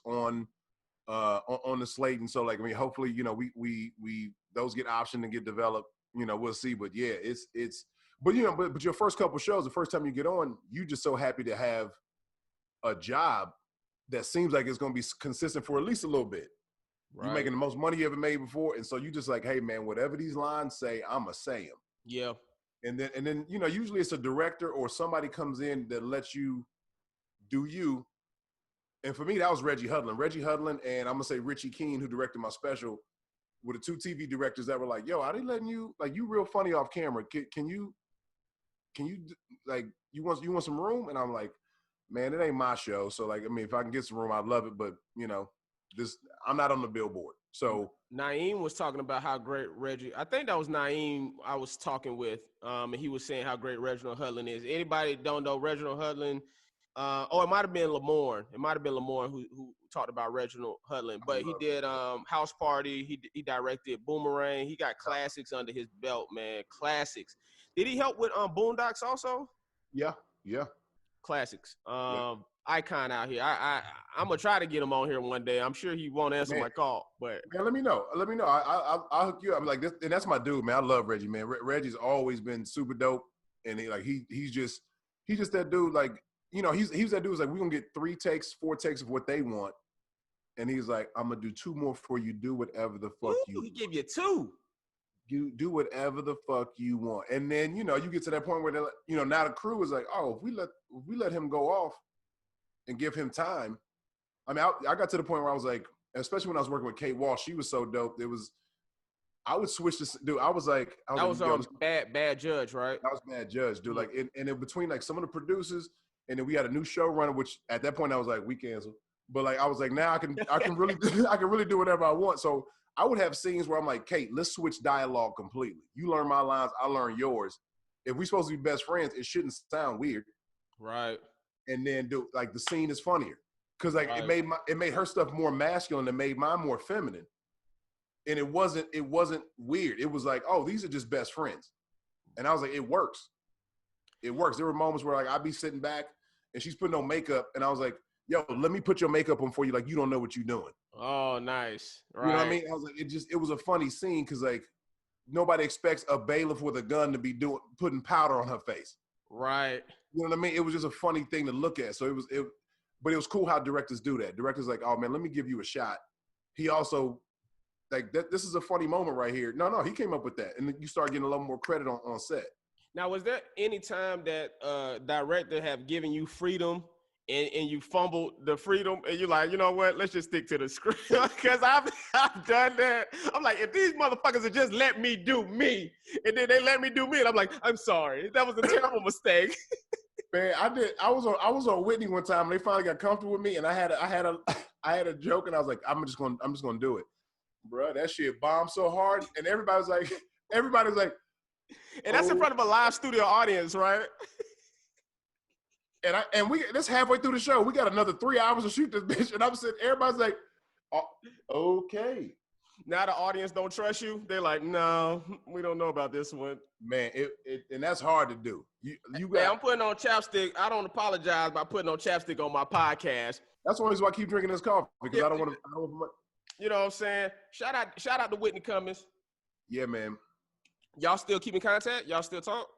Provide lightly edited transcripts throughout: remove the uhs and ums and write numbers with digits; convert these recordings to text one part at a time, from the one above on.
on on the slate, and so like I mean, hopefully we those get optioned and get developed. We'll see, but yeah, it's but but your first couple shows, the first time you get on, you just so happy to have a job that seems like it's going to be consistent for at least a little bit. Right. You're making the most money you ever made before, and so you just like, hey man, whatever these lines say, I'ma say them. Yeah. And then usually it's a director or somebody comes in that lets you do you. And for me, that was Reggie Hudlin, and I'm gonna say Richie Keene, who directed my special, were the two TV directors that were like, yo, are they letting you, like, you real funny off camera? Can you like, you want some room? And I'm like, man, it ain't my show. So like, I mean, if I can get some room, I'd love it. But I'm not on the billboard. So Naeem was talking about how great Reggie. I think that was Naeem I was talking with, and he was saying how great Reginald Hudlin is. Anybody that don't know Reginald Hudlin? It might have been Lamorne. It might have been Lamorne who talked about Reginald Hudlin. But he did House Party. He directed Boomerang. He got classics under his belt, man. Classics. Did he help with Boondocks also? Yeah. Classics. Icon out here. I'm gonna try to get him on here one day. I'm sure he won't answer my call, but man, let me know. I'll hook you up. I'm like this, and that's my dude, man. I love Reggie, man. Reggie's always been super dope, and he's just that dude. Like he's that dude. Who's like, we're gonna get 4 takes of what they want, and he's like, I'm gonna do 2 more for you. Do whatever the fuck you. He give you 2. You do whatever the fuck you want, and then you get to that point where now the crew is like, oh, if we let him go off and give him time. I mean, I got to the point where I was like, especially when I was working with Kate Walsh, she was so dope. I would switch this, dude. I was Bad Judge, right? That was Bad Judge, dude. Like, and in between, like, some of the producers, and then we had a new showrunner, which at that point I was like, we canceled. But like, I was like, now I can really do whatever I want. So I would have scenes where I'm like, Kate, let's switch dialogue completely. You learn my lines, I learn yours. If we're supposed to be best friends, it shouldn't sound weird, right? And then the scene is funnier because like it made her stuff more masculine and made mine more feminine, and it wasn't weird. It was like, oh, these are just best friends, and I was like, it works. There were moments where like I'd be sitting back and she's putting on makeup, and I was like, yo, let me put your makeup on for you. Like, you don't know what you're doing. Oh, nice. Right. You know what I mean? I was like, it was a funny scene because like nobody expects a bailiff with a gun to be putting powder on her face. Right. You know what I mean? It was just a funny thing to look at. So but it was cool how directors do that. Directors like, oh man, let me give you a shot. He also like that. This is a funny moment right here. No, he came up with that, and then you start getting a little more credit on set. Now, was there any time that director have given you freedom and you fumbled the freedom and you're like, you know what, let's just stick to the script? Because I've done that. I'm like, if these motherfuckers would just let me do me, and then they let me do me, and I'm like, I'm sorry, that was a terrible mistake. Man, I was on Whitney one time, and they finally got comfortable with me, and I had a joke, and I was like, I'm just gonna do it, bro. That shit bombed so hard, and everybody's like, and that's in front of a live studio audience, right? And this halfway through the show, we got another 3 hours to shoot this bitch, and I'm sitting, everybody's like, oh, okay. Now the audience don't trust you. They're like, no, we don't know about this one. Man, and that's hard to do. I'm putting on chapstick. I don't apologize by putting on chapstick on my podcast. That's one reason why I keep drinking this coffee, because I don't want to. You know what I'm saying? Shout out to Whitney Cummings. Yeah, man. Y'all still keep in contact? Y'all still talk?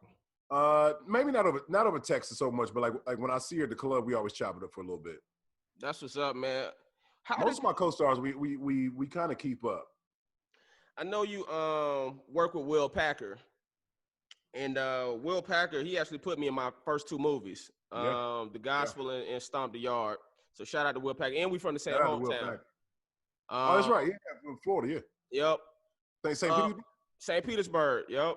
Maybe not over text so much, but like when I see her at the club, we always chop it up for a little bit. That's what's up, man. Most of my co-stars, we kind of keep up. I know you work with Will Packer, and Will Packer, he actually put me in my first 2 movies, The Gospel and Stomp the Yard. So shout out to Will Packer, and we from the same hometown. Oh, that's right. Yeah, from Florida. Yeah. Yep. St. Petersburg. St. Petersburg. Yep.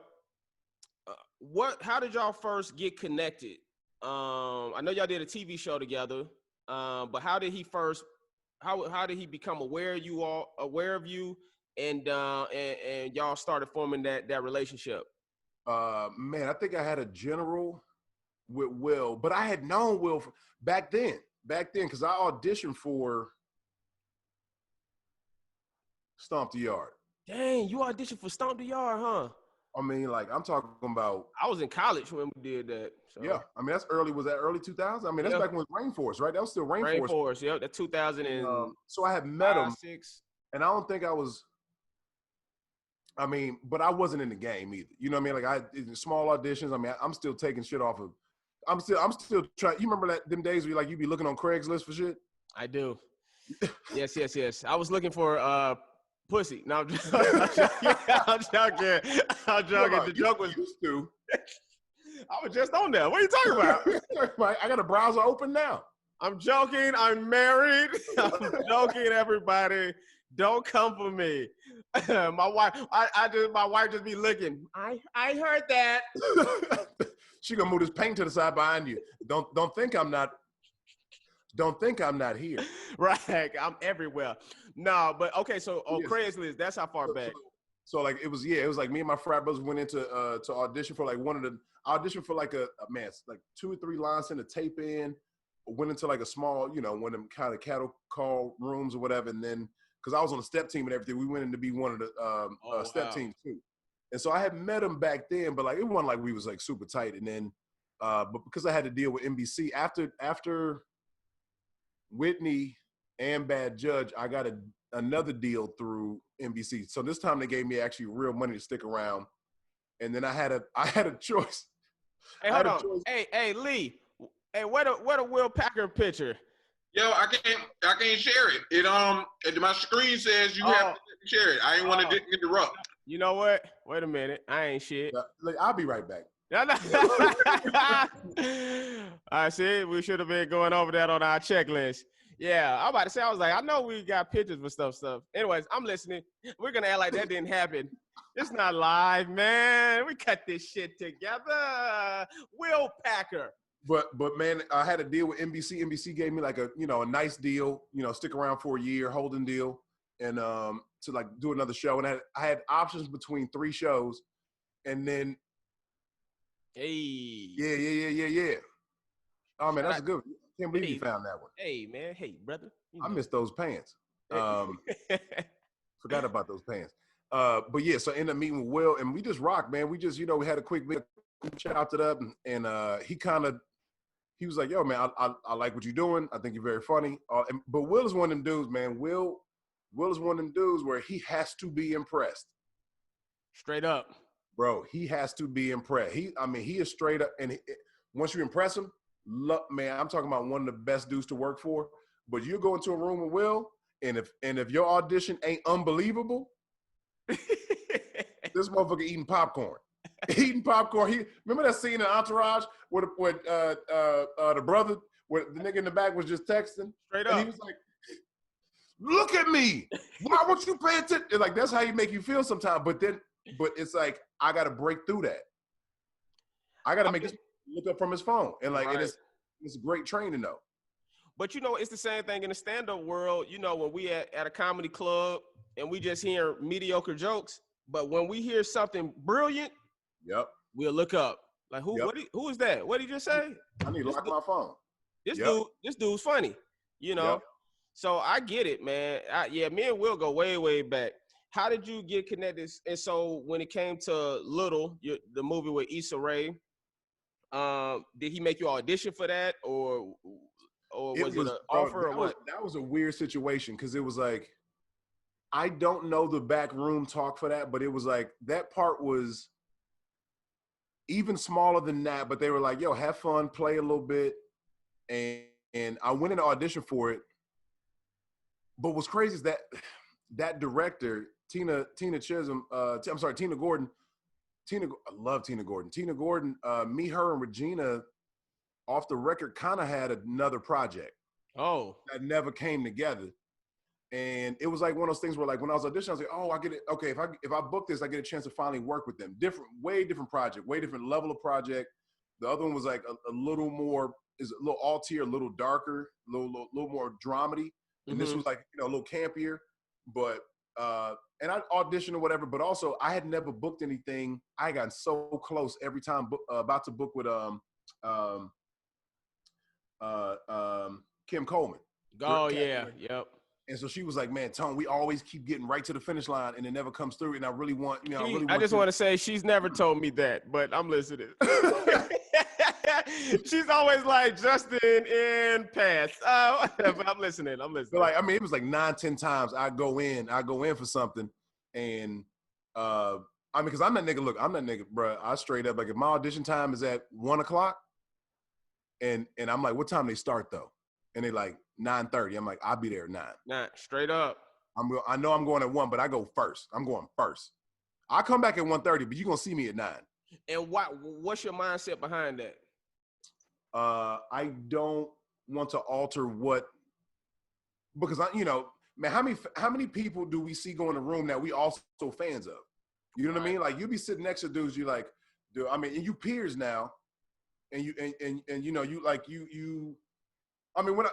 How did y'all first get connected? I know y'all did a TV show together, but how did he first? How did he become aware of you, and y'all started forming that relationship? Man, I think I had a general with Will, but I had known Will back then, because I auditioned for Stomp the Yard. Dang, you auditioned for Stomp the Yard, huh? I mean, like I'm talking about. I was in college when we did that. So Yeah, I mean that's early. Was that early 2000s? I mean that's back when it was Rainforest, right? That was still Rainforest. Rainforest, yep, that And, 2005, so I had met him, 6. and I don't think I was. I mean, but I wasn't in the game either. You know what I mean? Like I in small auditions. I mean, I'm still taking shit off of. I'm still trying. You remember that them days where like you be looking on Craigslist for shit? I do. Yes. I was looking for pussy. No, I'm joking. I'm joking. The joke was used to. I was just on there. What are you talking about? I got a browser open now. I'm joking. I'm married. I'm joking, everybody. Don't come for me. My wife, my wife just be looking. I heard that. She gonna move this paint to the side behind you. Don't think I'm not here. Right. I'm everywhere. No, but okay, so on Craigslist, that's how far back. So like it was like me and my frat brothers went into to audition for like audition for like a man, like 2 or 3 lines, sent a tape in, went into like a small, one of them kind of cattle call rooms or whatever, and then because I was on the step team and everything, we went in to be one of the step teams too. And so I had met him back then, but like it wasn't like we was like super tight. And then but because I had to deal with NBC after Whitney and Bad Judge, I got another deal through NBC. So this time they gave me actually real money to stick around. And then I had a choice. Hey, hold on. Hey, Lee. Hey, what a Will Packer picture. Yo, I can't share it. My screen says you have to share it. I ain't want to interrupt. You know what? Wait a minute. I ain't shit. Look, I'll be right back. I see. We should have been going over that on our checklist. Yeah, I'm about to say. I was like, I know we got pictures for stuff. Anyways, I'm listening. We're gonna act like that didn't happen. It's not live, man. We cut this shit together. Will Packer. But man, I had a deal with NBC. NBC gave me like a nice deal. Stick around for a year, holding deal, and to like do another show. And I had options between 3 shows, and then. Hey. Yeah. Oh man, that's a good. Can't believe you found that one. Hey man, hey brother. I missed those pants. Forgot about those pants. But yeah, so I ended up meeting with Will, and we just rocked, man. We just we had a quick video, chopped it up, and he was like, "Yo, man, I like what you're doing. I think you're very funny." But Will is one of them dudes, man. Will is one of them dudes where he has to be impressed. Straight up. Bro, he has to be impressed. He is straight up, and once you impress him, look, man, I'm talking about one of the best dudes to work for. But you go into a room with Will, and if your audition ain't unbelievable, this motherfucker eating popcorn. Remember that scene in Entourage where the brother, where the nigga in the back was just texting? Straight up. And he was like, "Look at me. Why won't you pay attention?" Like that's how you make you feel sometimes. But it's like I got to break through that. I got to make this look up from his phone, and like right. It's great training though. But it's the same thing in the stand-up world. When we at a comedy club and we just hear mediocre jokes, but when we hear something brilliant, yep, we'll look up. Like who? Yep. Who is that? What did you just say? I need to lock my phone. This dude's funny. Yep. So I get it, man. Me and Will go way, way back. How did you get connected? And so when it came to Little, the movie with Issa Rae, did he make you audition for that, or was it an offer or what? That was a weird situation because it was like, I don't know the back room talk for that, but it was like that part was even smaller than that. But they were like, "Yo, have fun, play a little bit," and I went in to audition for it. But what's crazy is that director, Tina Gordon. I love Tina Gordon. Tina Gordon, me, her, and Regina, off the record, kind of had another project. Oh. That never came together. And it was like one of those things where, like, when I was auditioning, I was like, oh, I get it. Okay, if I book this, I get a chance to finally work with them. Way different project, way different level of project. The other one was like a little more, is a little altier, a little darker, a little more dramedy. And this was like, a little campier. But and I auditioned or whatever, but also I had never booked anything. I got so close every time about to book with Kim Coleman. Oh yeah, yep. And so she was like, man, Tone, we always keep getting right to the finish line and it never comes through. And I really want, I just want to say she's never told me that, but I'm listening. She's always like, Justin, in pass. But I'm listening. But like, I mean, it was like 9-10 times I go in for something. And I mean, because I'm that nigga, bro. I straight up, like, if my audition time is at 1:00 and I'm like, what time they start though? And they like 9:30. I'm like, I'll be there at 9. Nah, straight up. I know I'm going at 1, but I go first. I'm going first. I come back at 1:30, but you're gonna see me at 9. And what's your mindset behind that? I don't want to alter because man, how many people do we see go in the room that we also fans of? You know what I mean? Like, you be sitting next to dudes, you like, dude, I mean, and you peers now, and you I mean, when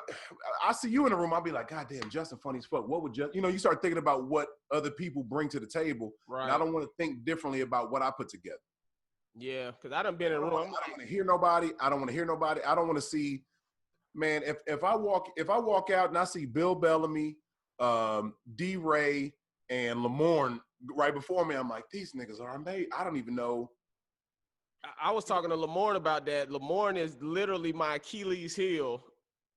I see you in the room, I'll be like, God damn, Justin funny as fuck. What would you start thinking about what other people bring to the table. Right. And I don't want to think differently about what I put together. Yeah, because I done been in a room. I don't want to hear nobody. I don't want to see, man, if I walk out and I see Bill Bellamy, D. Ray, and Lamorne right before me, I'm like, these niggas are made. I don't even know. I was talking to Lamorne about that. Lamorne is literally my Achilles heel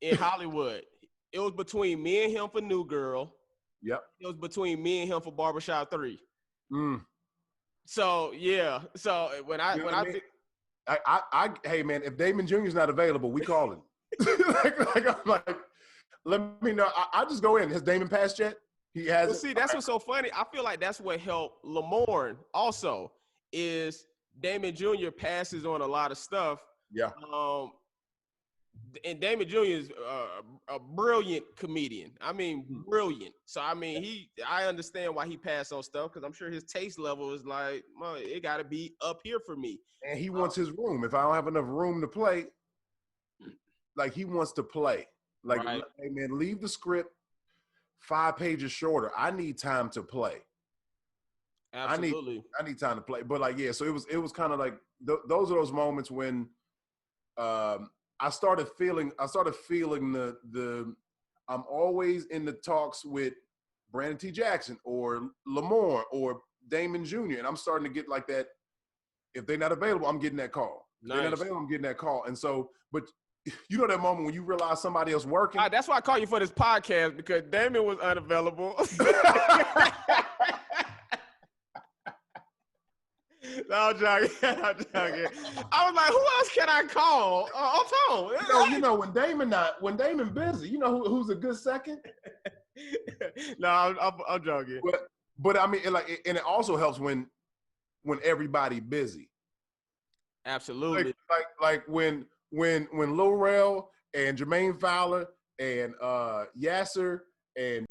in Hollywood. It was between me and him for New Girl. Yep. It was between me and him for Barbershop 3. Mm. So yeah. So hey man, if Damon Jr.'s not available, we call him. I'm like, let me know. I just go in. Has Damon passed yet? He has. Well, see, that's what's so funny. I feel like that's what helped Lamorne also is Damon Jr. passes on a lot of stuff. Yeah. And Damon Jr. is a brilliant comedian. I mean, brilliant. So, I mean, I understand why he passed on stuff because I'm sure his taste level is like, well, it got to be up here for me. And he wants his room. If I don't have enough room to play, like, he wants to play. Like, right. Hey, man, leave the script 5 pages shorter. I need time to play. Absolutely. I need time to play. But, like, yeah, so it was kind of like those are those moments when I started feeling the I'm always in the talks with Brandon T. Jackson or Lamorne or Damon Jr. And I'm starting to get like that. If they're not available, I'm getting that call. Nice. If they're not available, I'm getting that call. And so, but you know that moment when you realize somebody else working? That's why I called you for this podcast, because Damon was unavailable. No, I'm joking. I was like, who else can I call? Tone. When Damon busy, you know who's a good second? No, I'm joking. But I mean, and it also helps when everybody busy. Absolutely. Like when Lil Rel and Jermaine Fowler and Yasser and